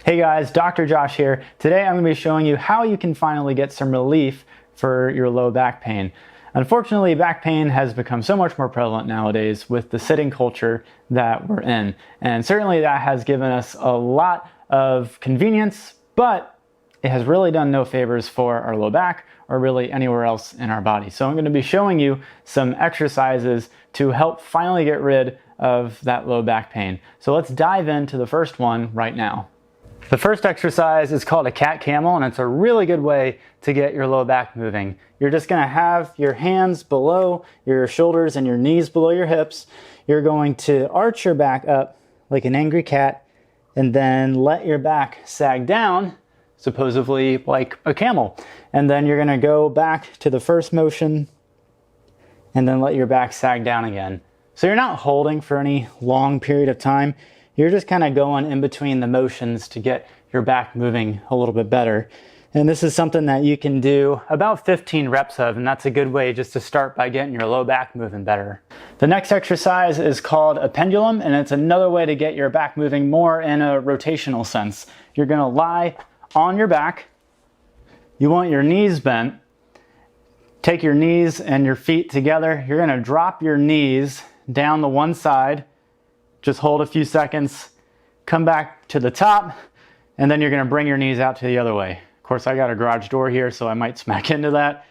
Hey guys, Dr. Josh here. Today I'm going to be showing you how you can finally get some relief for your low back pain. Unfortunately, back pain has become so much more prevalent nowadays with the sitting culture that we're in. And certainly that has given us a lot of convenience, but it has really done no favors for our low back or really anywhere else in our body. So I'm going to be showing you some exercises to help finally get rid of that low back pain. So let's dive into the first one right now. The first exercise is called a cat camel, and it's a really good way to get your low back moving. You're just going to have your hands below your shoulders and your knees below your hips. You're going to arch your back up like an angry cat and then let your back sag down, supposedly like a camel. And then you're going to go back to the first motion and then let your back sag down again. So you're not holding for any long period of time. You're just kind of going in between the motions to get your back moving a little bit better. And this is something that you can do about 15 reps of, and that's a good way just to start by getting your low back moving better. The next exercise is called a pendulum, and it's another way to get your back moving more in a rotational sense. You're going to lie on your back. You want your knees bent. Take your knees and your feet together. You're going to drop your knees down the one side. Just hold a few seconds, come back to the top, and then you're going to bring your knees out to the other way. Of course, I got a garage door here, so I might smack into that.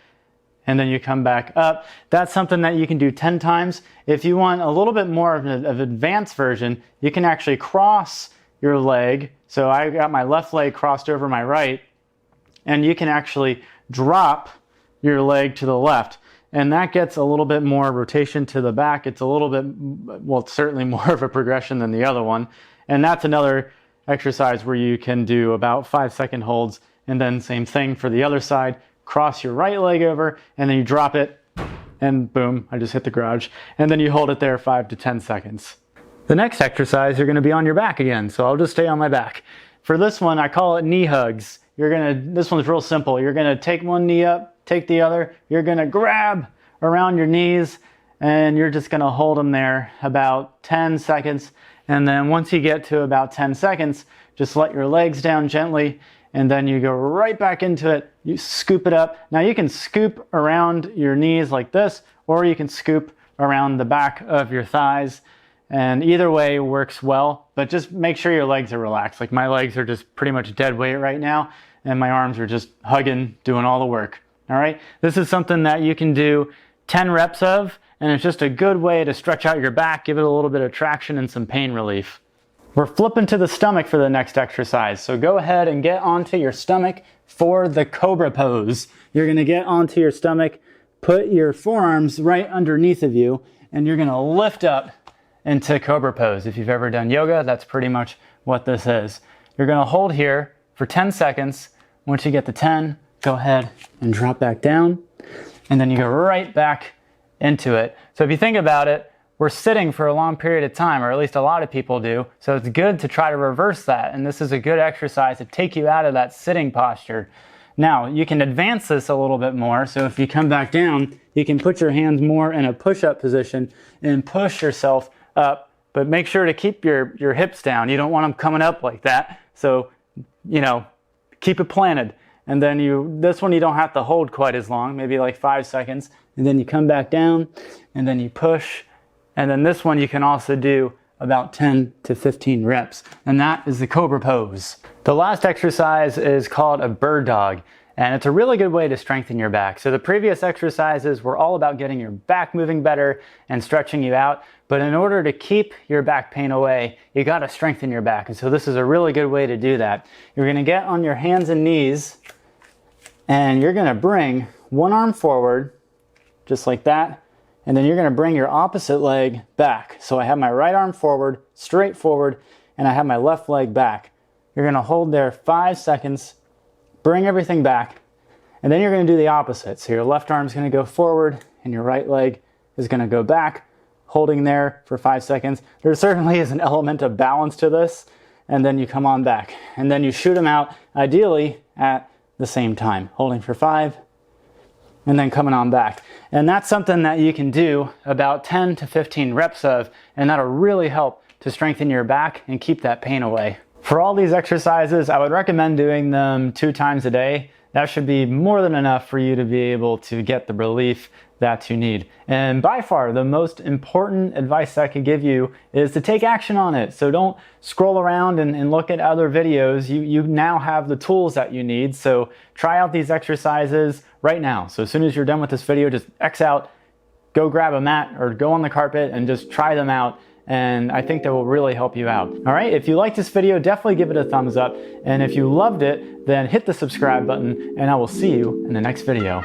And then you come back up. That's something that you can do 10 times. If you want a little bit more of an advanced version, you can actually cross your leg. So I got my left leg crossed over my right, and you can actually drop your leg to the left. And that gets a little bit more rotation to the back. It's a little bit, well, it's certainly more of a progression than the other one. And that's another exercise where you can do about 5-second holds. And then same thing for the other side. Cross your right leg over and then you drop it and boom, I just hit the garage. And then you hold it there 5 to 10 seconds. The next exercise, you're gonna be on your back again. So I'll just stay on my back. For this one, I call it knee hugs. This one's real simple. You're gonna take one knee up, take the other, you're gonna grab around your knees and you're just gonna hold them there about 10 seconds. And then once you get to about 10 seconds, just let your legs down gently and then you go right back into it. You scoop it up. Now you can scoop around your knees like this, or you can scoop around the back of your thighs. And either way works well, but just make sure your legs are relaxed. Like my legs are just pretty much dead weight right now and my arms are just hugging, doing all the work. All right, this is something that you can do 10 reps of, and it's just a good way to stretch out your back, give it a little bit of traction and some pain relief. We're flipping to the stomach for the next exercise, so go ahead and get onto your stomach for the Cobra Pose. You're gonna get onto your stomach, put your forearms right underneath of you, and you're gonna lift up into Cobra Pose. If you've ever done yoga, that's pretty much what this is. You're gonna hold here for 10 seconds. Once you get to 10, go ahead and drop back down, and then you go right back into it. So if you think about it, we're sitting for a long period of time, or at least a lot of people do, so it's good to try to reverse that, and this is a good exercise to take you out of that sitting posture. Now, you can advance this a little bit more, so if you come back down, you can put your hands more in a push-up position and push yourself up, but make sure to keep your hips down. You don't want them coming up like that, so, keep it planted. And then this one you don't have to hold quite as long, maybe like 5 seconds. And then you come back down and then you push. And then this one you can also do about 10 to 15 reps. And that is the Cobra Pose. The last exercise is called a bird dog. And it's a really good way to strengthen your back. So the previous exercises were all about getting your back moving better and stretching you out. But in order to keep your back pain away, you got to strengthen your back. And so this is a really good way to do that. You're going to get on your hands and knees and you're going to bring one arm forward, just like that. And then you're going to bring your opposite leg back. So I have my right arm forward, straight forward, and I have my left leg back. You're going to hold there 5 seconds. Bring everything back, and then you're going to do the opposite. So your left arm is going to go forward, and your right leg is going to go back, holding there for 5 seconds. There certainly is an element of balance to this, and then you come on back. And then you shoot them out, ideally at the same time, holding for 5, and then coming on back. And that's something that you can do about 10 to 15 reps of, and that'll really help to strengthen your back and keep that pain away. For all these exercises, I would recommend doing them 2 times a day. That should be more than enough for you to be able to get the relief that you need. And by far, the most important advice I could give you is to take action on it. So don't scroll around and look at other videos. You now have the tools that you need. So try out these exercises right now. So as soon as you're done with this video, just X out, go grab a mat or go on the carpet and just try them out. And I think that will really help you out. All right, if you liked this video, definitely give it a thumbs up. And if you loved it, then hit the subscribe button, and I will see you in the next video.